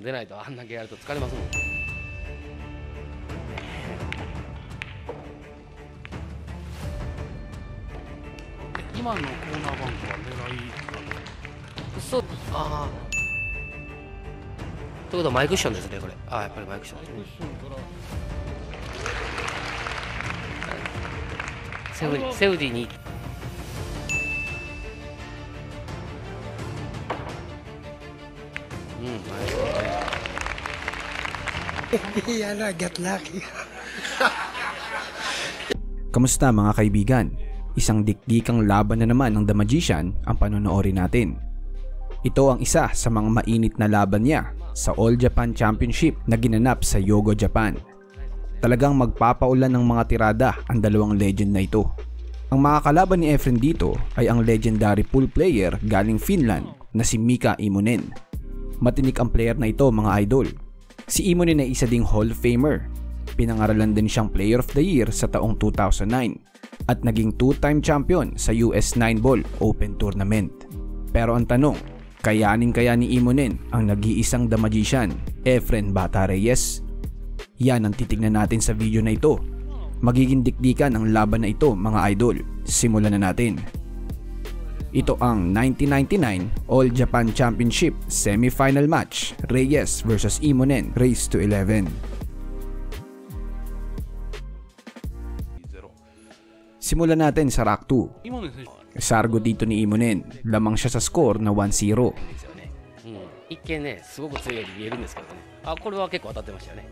出ないとあんだけやると疲れますもん。今のコーナーバンクは狙いそう、ああ。ということはマイクッションですね、これ。ああ、やっぱりマイクッションですね。セウディに。Yan na, get lucky. Kamusta mga kaibigan? Isang dikdikang laban na naman ng The Magician ang panonoorin natin. Ito ang isa sa mga mainit na laban niya sa All Japan Championship na ginanap sa Hyogo, Japan. Talagang magpapaulan ng mga tirada ang dalawang legend na ito. Ang mga kalaban ni Efren dito ay ang legendary pool player galing Finland na si Mika Immonen. Matinik ang player na ito mga idol. Si Immonen ay isa ding Hall of Famer. Pinangaralan din siyang Player of the Year sa taong 2009 at naging 2-time champion sa US 9-Ball Open Tournament. Pero ang tanong, kayanin kaya ni Immonen ang nag-iisang The Magician, Efren Bata Reyes? Yan ang titignan natin sa video na ito. Magiging dikdikan ang laban na ito mga idol. Simulan na natin. Ito ang 1999 All Japan Championship Semi-Final Match, Reyes vs Immonen, race to 11. Simulan natin sa Rack 2. Sargo dito ni Immonen, lamang siya sa score na 1-0. 一見ね、すごく強いように見えるんですけどね。あ、これは結構当たってましたよね。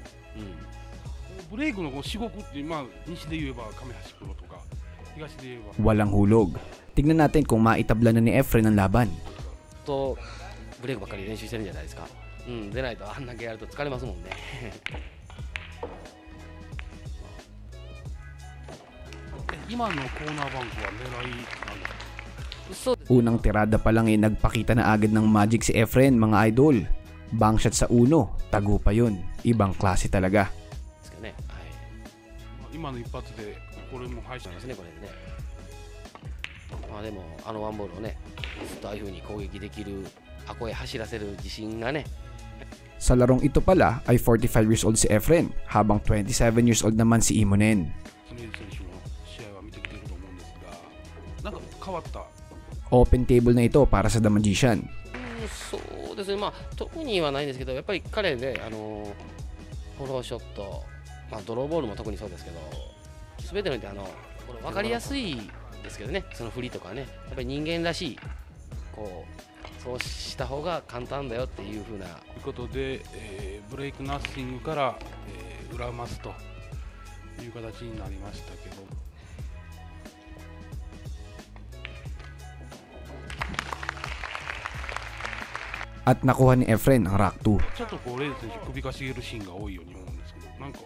ブレイクの至極って、西で言えば亀橋プロとか東で言えば Walang hulog. Tignan natin kung maitabla na ni Efren ang laban. とブレイクばっかり練習してるんじゃないですか。出ないとあんだけやると疲れますもんね。今のコーナーバンクは狙いUnang tirada pa lang nagpakita na agad ng magic si Efren mga idol. Bang shot sa uno, tago pa yun. Ibang klase talaga. 今の一発でこれも入ってますね、これね。でもあのワンボールをね、ずっとああいう風に攻撃できる、あこへ走らせる自信がね。Sa larong ito pala ay 45 years old si Efren, habang 27 years old naman si Immonen. Open table na ito para sa The Magician. そうですね、特にはないんですけど、やっぱり彼ね、フォローショット、ドローボールも特にそうですけど、全ての意味でこれ分かりやすいですけどね、その振りとかね、やっぱり人間らしい、そうした方が簡単だよっていう風な。ということで、ブレイクナッシングから、裏マスという形になりましたけど。At nakuha ni Efren ang Rack 2. ちょっとレイズ選手首かしげるシーンが多いように思うんですけど、なんか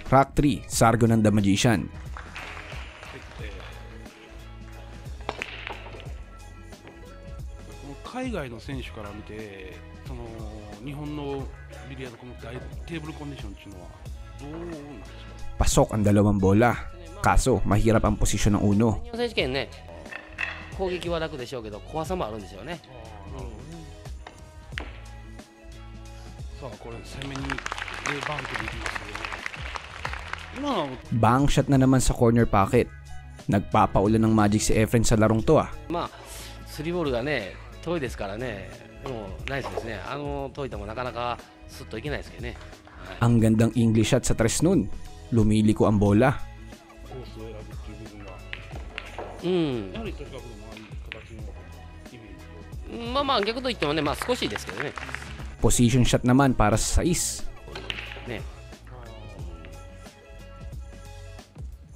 Rack 3, Sargo ng The Magician. 海外の選手から見て、日本のビリヤードこのテーブルコンディションっていうのはどうなんでしょうか。 Pasok ang dalawang bola. Kaso mahirap ang posisyon ng uno. 日本選手権ね、攻撃は楽でしょうけど怖さもあるんですよね。さあこれ攻めにバンクでいきますね。今の Bang shot na naman sa corner pocket. Nagpapaulan ng magic si Efren sa larong to ah. スリーボールがね遠いですからね、でもナイスですね。遠い球なかなかスッといけないですけどね。Ang gandang English shot sa tres nun. Lumiliko ang bola. コースを選ぶっていう部分が、やはりとにかくの形のイメージを。逆といってもね、少しですけどね。Position shot naman para sa 6. ね。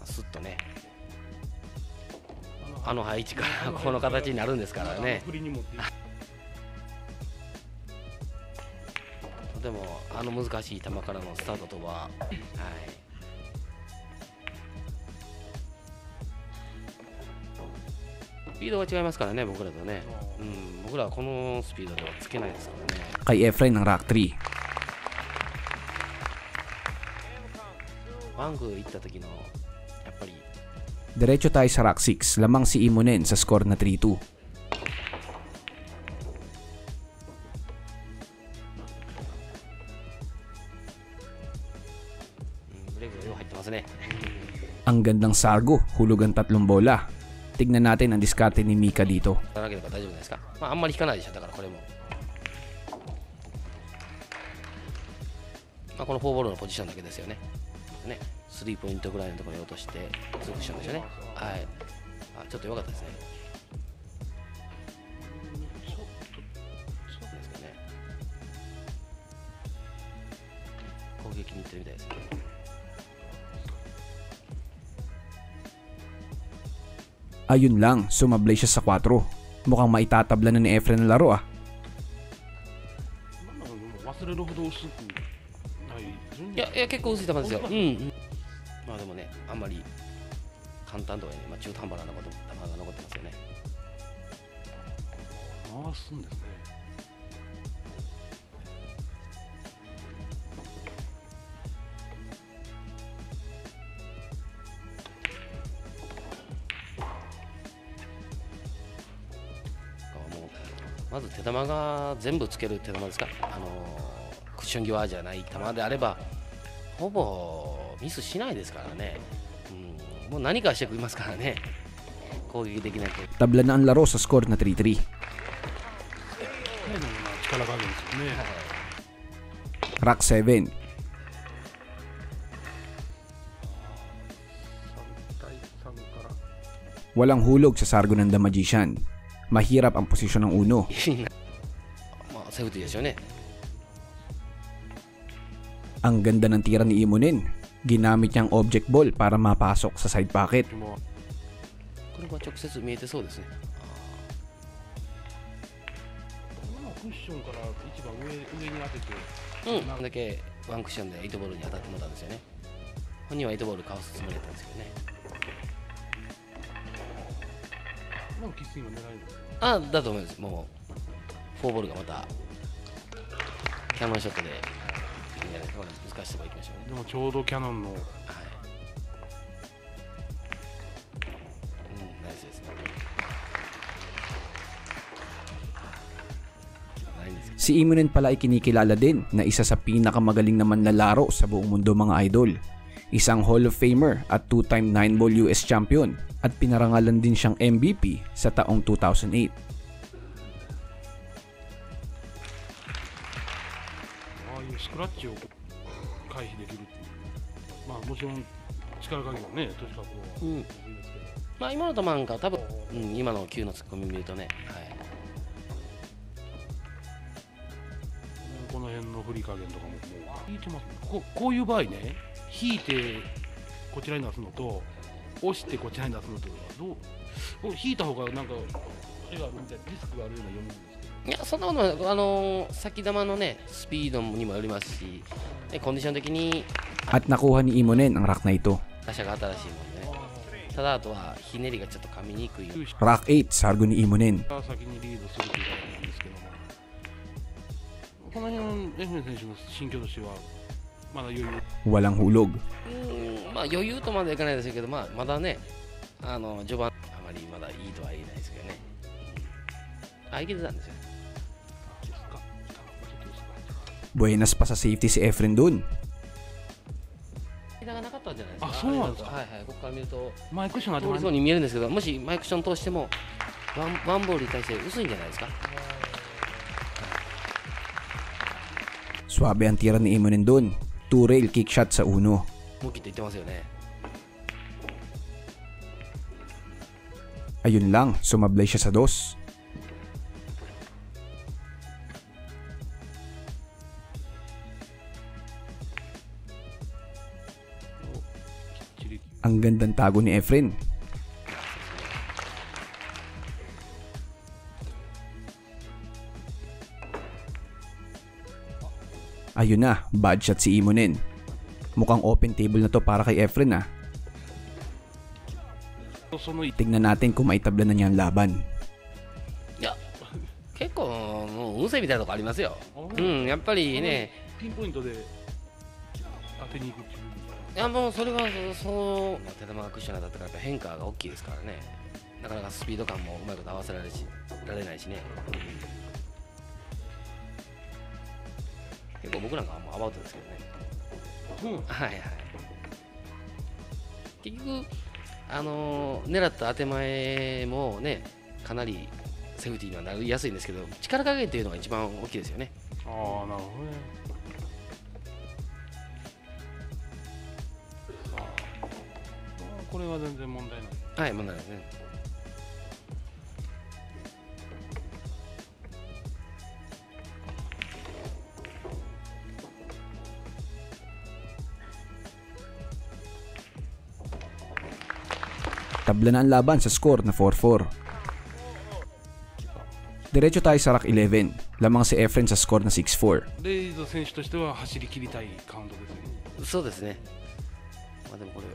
スッとね。配置からこの形になるんですからね。でも難しい球からのスタートとは、スピードが違いますからね、僕らとね。僕らはこのスピードではつけないですからね。Kay Efren ng Rack 3. バンク行った時のやっぱり Diretso tayo sa Rack 6. Lamang si Immonen sa score na 3-2. レグがよう入ってますね。Ang gandang sargo, hulog ang 3 bola. Tignan natin ang diskarte ni Mika dito. 引かなければ大丈夫ですか。まあ、あんまり引かないでしょ。だからこれも。まあ、このフォーボールのポジションだけですよね。ね、3ポイントぐらいのところに落として、ツークッションでしょうね。はい。あ、ちょっと良かったですね。そうですかね。攻撃に行ってるみたいですね。Ayun lang, sumablay siya sa 4. Mukhang maitatabla na ni Efren ang laro ah. なんだろう、忘れるほど薄くない。いや、結構薄い球ですよ。うん。まあでもね、あんまり簡単とはね、まあ、中途半端な球が残ってますよね。回すんですね。まず手球が全部つける手球ですか、クッション際じゃない球であればほぼミスしないですからね、もう何かしてくれますからね、攻撃できないと。 Tabla na ang laro sa score na 3-3. 力加減ですよね。Rack 7. 'Walang hulog sa sargo ng The Magician. Mahirap ang posisyon ng uno. まあセーフティーですよね。 Ang ganda ng tira ni Imonen. Ginamit niyang object ball para mapasok sa side pocket. これは直接見えてそうですね。クッションから一番上に当てて、こんだけワンクッションで8ボールに当たってもらったんですよね。本人は8ボールかわすつもりだったんですけどね。もうキスインは狙えるんですか。あ、だと思います。もう4ボールがまたキャノンショットでいいんじゃないですか。難しいところ行きましょうね。でもちょうどキャノンのはい。ナイスですね。ないんですけど。 Si Imonen pala ay kinikilala din na isa sa pinakamagaling na manlalaro sa buong mundo mga idol. Isang Hall of Famer at 2-time 9-ball US champion at pinarangalan din siyang MVP sa taong 2008. ああいうスクラッチを回避できるっていう、まあもちろん力加減はね、とにかくいいですけど、まあ今の球なんか多分、今の球のツッコミ見るとね、はい。この辺の振り加減とかももう引いてますね。こういう場合ね、引いてこちらに出すのと押してこちらに出すのとどう引いた方がなんかあれがあるみたいなリスクがあるような読むんですけど。いや、そんなことない。先球のね、スピードにもよりますし、コンディション的に At nakuha ni Imonen ang rack na ito. 打者が新しいもんね。ただあとはひねりがちょっと噛みにくい。 Rack 8, sargo ni Imonen. 先にリードするという感じなんですけども、この辺エフェン選手の心境としてはまだ余裕。 Walang hulog. まあ余裕とまではいかないですけど、まあまだね、序盤あまりまだいいとは言えないですけどね。あ、いけてたんですよ。 Buenas pa sa safety si Efren dun. 間がなかったんじゃないですか。あ、そうなんですか。はいはい、ここから見るとマイクションが通りそうに見えるんですけど、もしマイクション通してもワンボールに対して薄いんじゃないですか。 Swabe ang tira ni Imonen dun. 2-rail kick shot sa uno. 思い切って言ってますよね。 Ayun lang, sumablay siya sa 2. Ang gandang tago ni Efren. Ayun na, bad shot si Imonen. Mukhang open table na to para kay Efren ah. Tignan natin kung maitabla na niya ang laban. いや、結構もう運勢みたいなとこありますよ。やっぱりね、ピンポイントで当てに行くっていう。いやもうそれはそう手玉がクッションだったからやっぱ変化が大きいですからね。なかなかスピード感もうまいこと合わせられないしね。結構僕なんかはもうアバウトですけどね。はいはい。結局、狙った当て前もね、かなりセーフティーにはなりやすいんですけど、力加減というのが一番大きいですよね。ああ、なるほどね。さあ、これは全然問題ない。はい、問題ないですね。Tabla na ang laban sa score na 4-4. Diretso tayo sa rack 11. Lamang si Efren sa score na 6-4. レイド選手としては走り切りたいカウントですね。そうですね。まあでもこれ、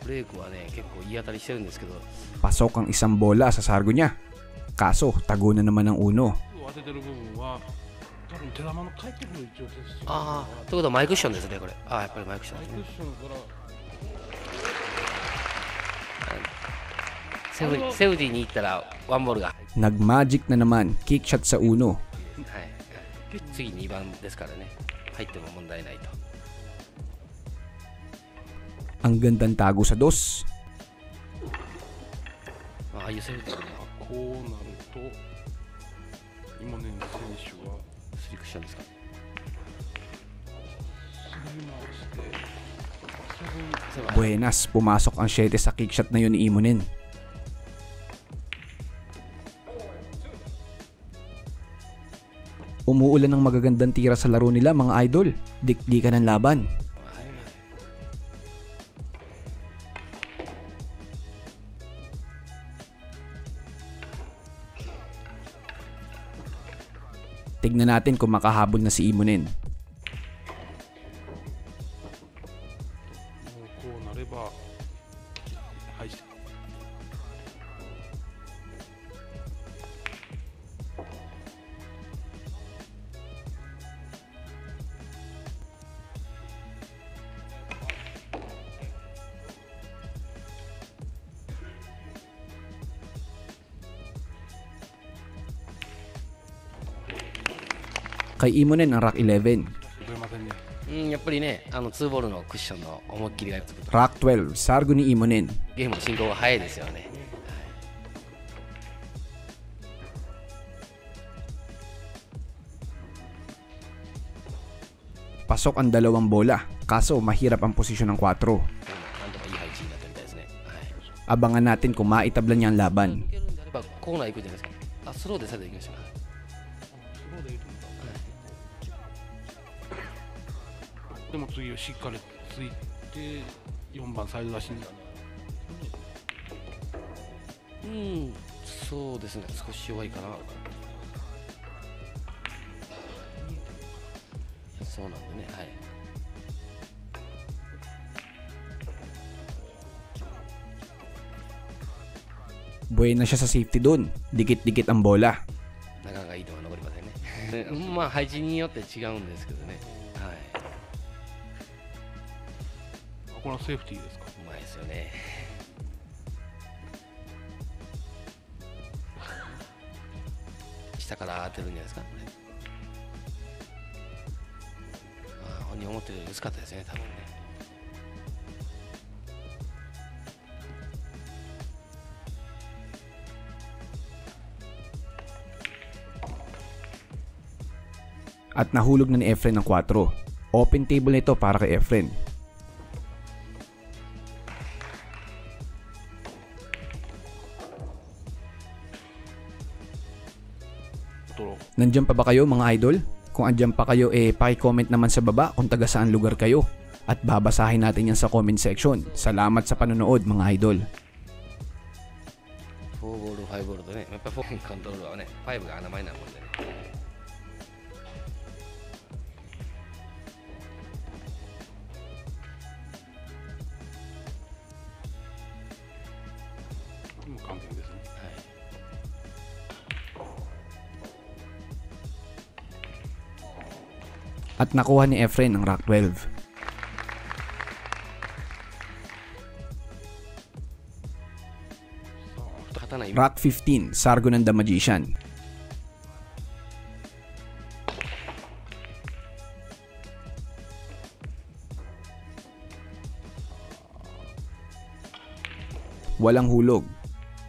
ブレイクはね、結構いい当たりしてるんですけど、 Pasok ang isang bola sa sargo niya. Kaso, tago na naman ang uno. 当ててる部分は多分手玉の返ってくる一応テスト。ああ、ということはマイクッションですね、これ。ああ、やっぱりマイクッションマイですね。クッションからセーフティーに行ったらワンボールが、Nag-magic na naman. Kick shot sa uno. はい、次2番ですからね、入っても問題ないと。 Ang gandang tago sa dos. ああいうセーフティーのこうなると今ね選手はスリクションですか。進み回して Buenas, pumasok ang 7 sa kick shot na yun ni Imonen. Umuulan ng magagandang tira sa laro nila mga idol. Dikdikan ng laban. Tignan natin kung makahabol na si Imonen. こうなればはい。Kay Imonen ang rack 11. 出ませんね。うん、やっぱりね、2ボールのクッションの思いっきりがつくと Rack 12, sargo ni Imonen. ゲームの進行が早いですよね。 Pasok ang dalawang bola. Kaso mahirap ang posisyon ng 4. なんとかいい配置になったみたいですね。はい、 Abangan natin kung maitabla niya ang laban. 抜けるんであればコーナー行くじゃないですか。あ、スローでされていきました。でも次はしっかりついて4番サイド出しになる。うん、そうですね、少し弱いかな。そうなんだね、はい。Buena siya sa safety dun. Dikit-dikit ang bola. なかなかいいとは残りませんね。まあ配置によって違うんですけどね。はい。これはセーフティーですか。うまいですよね。下から当てるんじゃないですか。あ、本人思ってるより薄かったですね、多分ね。At nahulog na ni Efren ng 4. Open table nito para kay Efren. Nandiyan pa ba kayo mga idol? Kung andyan pa kayo paki-comment naman sa baba kung taga saan lugar kayo. At babasahin natin yan sa comment section. Salamat sa panonood mga idol. 4ボール、5ボールとね、やっぱり4コントロールはね、5が名前なもんでね。もう完璧ですね。At nakuha ni Efren ang rack 12. Rack 15, sargo ng The Magician. Walang hulog.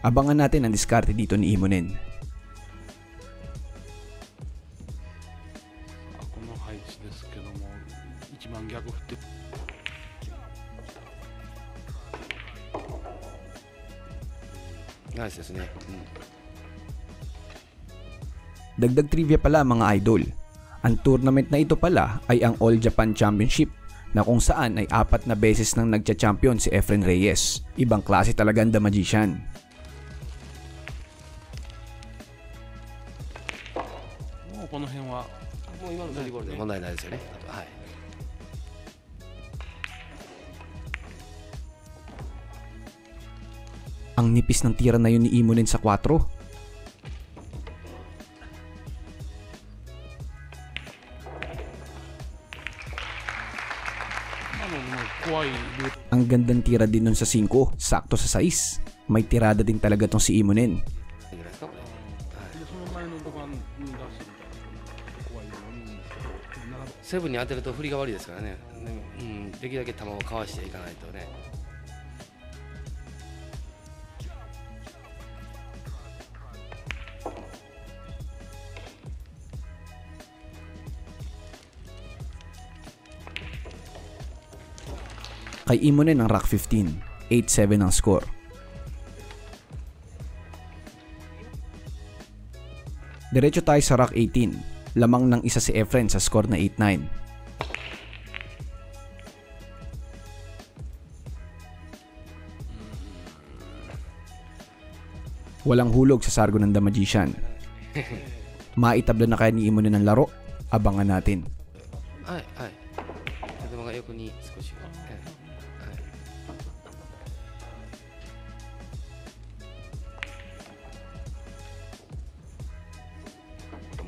Abangan natin ang diskarte dito ni Immonen. この配置ですけども、1番逆振って、 ナイスですね。Dagdag trivia pala mga idol. Ang tournament na ito pala ay ang All Japan Championship na kung saan ay 4 na beses nang nagcha-champion si Efren Reyes. Ibang klase talaga ang The Magician. もうこの辺はもう今のドリブルで問題ないですよね。はい。 Ang nipis ng tira na yun ni Immonen sa 4. Ang gandang tira din nun sa 5, sakto sa 6. May tirada din talaga tong si Immonen. その前のとこに出してみたら怖いように思うんですけど、セブンに当てると振りが悪いですからね。うん、できるだけ球をかわしていかないとね。Kay Immonen ang rack 15, 8-7 ang score. Diretso tayo sa rack 18, lamang ng isa si Efren sa score na 8-9. Walang hulog sa sargo ng The Magician. Maitabla na kaya ni Immonen ng laro? Abangan natin. はいはい。手玉が横に少し。はい。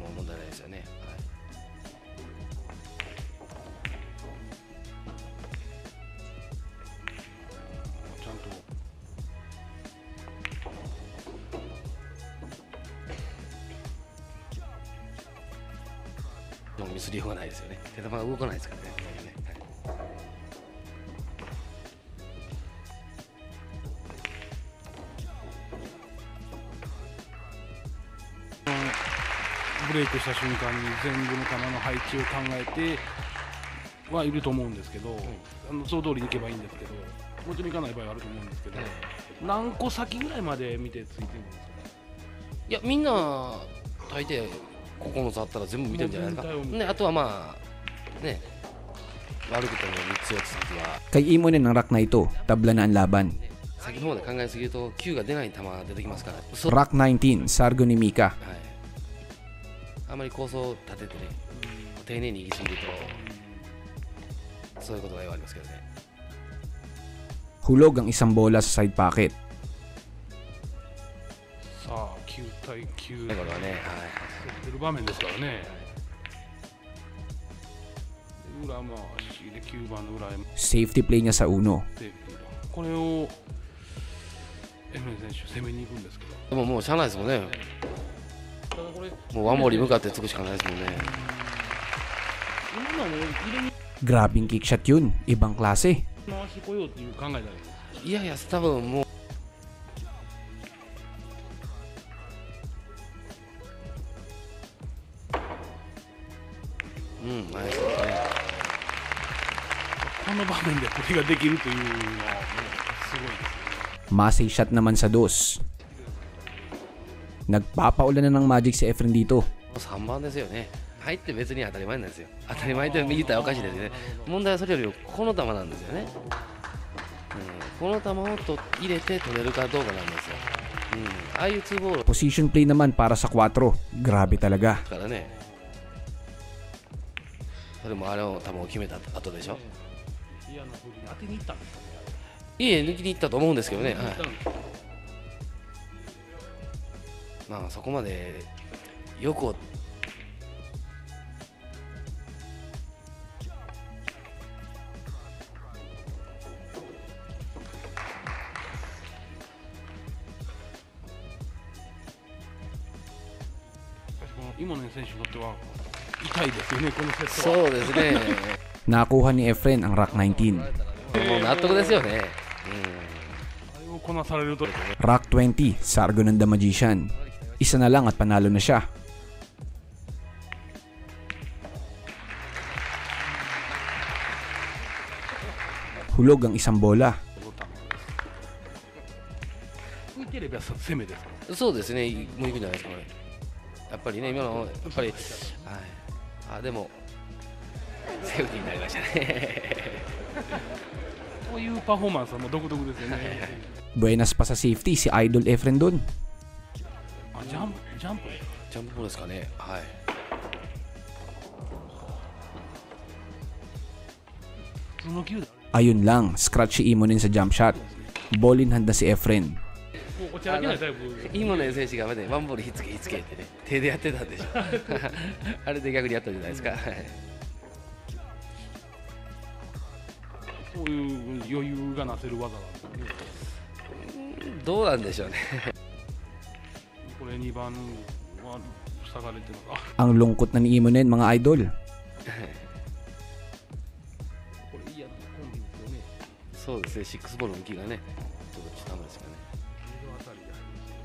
もう問題ないですよね。はい。ちゃんと ミスりようがないですよね。手玉が動かないですからね。はい、ブレイクした瞬間に全部の球の配置を考えてはいると思うんですけど、その通りにいけばいいんですけど、もちろんいかない場合はあると思うんですけど、何個先ぐらいまで見てついてるんですか？いや、みんな大抵9つあったら全部見てるんじゃないですか。ね、あとはまあね、悪くても3つ4つ先は。 Kay Immonen ng rack na ito, tabla na ang laban. 先の方で考えすぎると9が出ない球が出てきますから。Rack 19, sargo ni Mika. はい。あまり構想を立ててね、丁寧にいきすぎるとそういうことが言われますけどね。 Hulog ang isang bola sa side pocket. さあ9対9これはね、はい。出る場面ですからね。裏回しで9番の裏へ Safety play niya sa uno. これをエムレン選手攻めに行くんですけど、でももうしゃあないですもんね。ただこれもうワンボールに向かってつくしかないですもんね。今のも入れに Grabing kick shot yun, ibang klase. 回してこようっていう考えだよ。いやいや、多分もうナイスですね。この場面でこれができるというのはもうすごいですね。 Masay shot naman sa dos. Nagpapaulan na ng magic si Efren dito. 3番ですよね。入って別に当たり前なんですよ。当たり前って右手はおかしいですね。問題はそれよりこの球なんですよね。この球を入れて取れるかどうかなんですよ。ああいうツーボール Position play naman para sa 4. Grabe talaga. からね。それもあれを球を決めた後でしょ。嫌な風に当てに行ったんですかね。いえ、抜きに行ったと思うんですけどね。はい、まあそこまでよくイモネン選手にとっては痛いですよね、このセットは。そうですね。 Nakuha ni Efren ang rack 19. もう納得ですよね。あれをこなされると、 Rock 20, Sargo ng The Magician. Isa na lang at panalo na siya. Hulog ang isang bola. 浮いてれば攻めですか。そうですね、もういくんじゃないですか、これ。やっぱりね、今の、やっぱり、はい、あ、でも、セーフティーになりましたね。こういうパフォーマンスはもう独特ですよね。Buenas pa sa safety si Idol Efren dun. あ、ジャンプジャンプボールですかね。はい。その球だ。 Ayun lang, scratch si Imonen sa jump shot. Ballin handa si Efren. もうお茶だけないタイプ。イモネ選手がまでワンボールひっつけってね、手でやってたんでしょ。あれで逆にやったんじゃないですか。そういう余裕がなせる技なんですよね。どうなんでしょうね。これ2番は塞がれてるのか。 Ang lungkot na ni Imonen, mga idol. これ嫌なコンビですよね。そうですね、シックスボールの向きがね、ちょっと下ですかね。この辺りで入りますよ。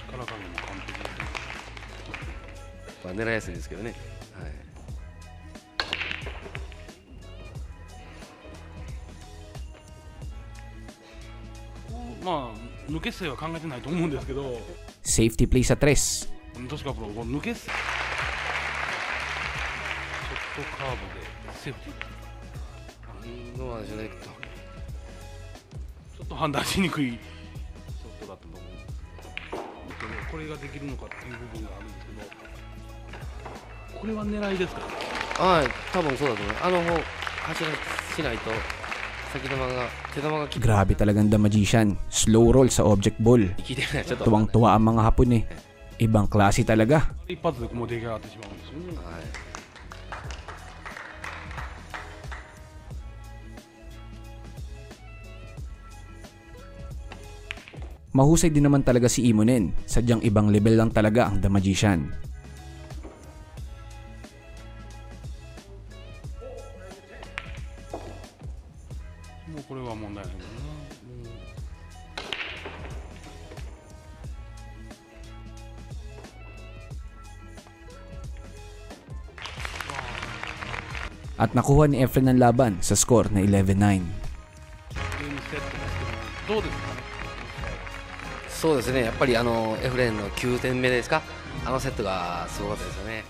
力加減も完璧ですね。まあ、狙いやすいですけどね。はい。まあ抜け姿勢は考えてないと思うんですけど、 Safety play sa 3. 確かこの抜け姿勢、ショットカーブでセーフティー、どうなんでしょうね。ちょっと判断しにくいショットだったと思うんですけど、これができるのかっていう部分があるんですけど、これは狙いですか。はい、多分そうだと思う。走らしないと先球が手球が Grabe talagang The Magician. Slow roll sa object ball. 聞いてない。ちょっと。 Tuwang-tuwa ang mga Hapon eh. Ibang klase talaga. 一発でもう出来上がってしまうんですよね。はい。 Mahusay din naman talaga si Imonen. Sadyang ibang level lang talaga ang The Magician. もうこれは問題ないけどな。At nakuha ni Efren ang laban sa score na 11-9. ゲームセットですけど、どうですかね。そうですね、やっぱりエフレンの9点目ですか、あのセットがすごかったですよね。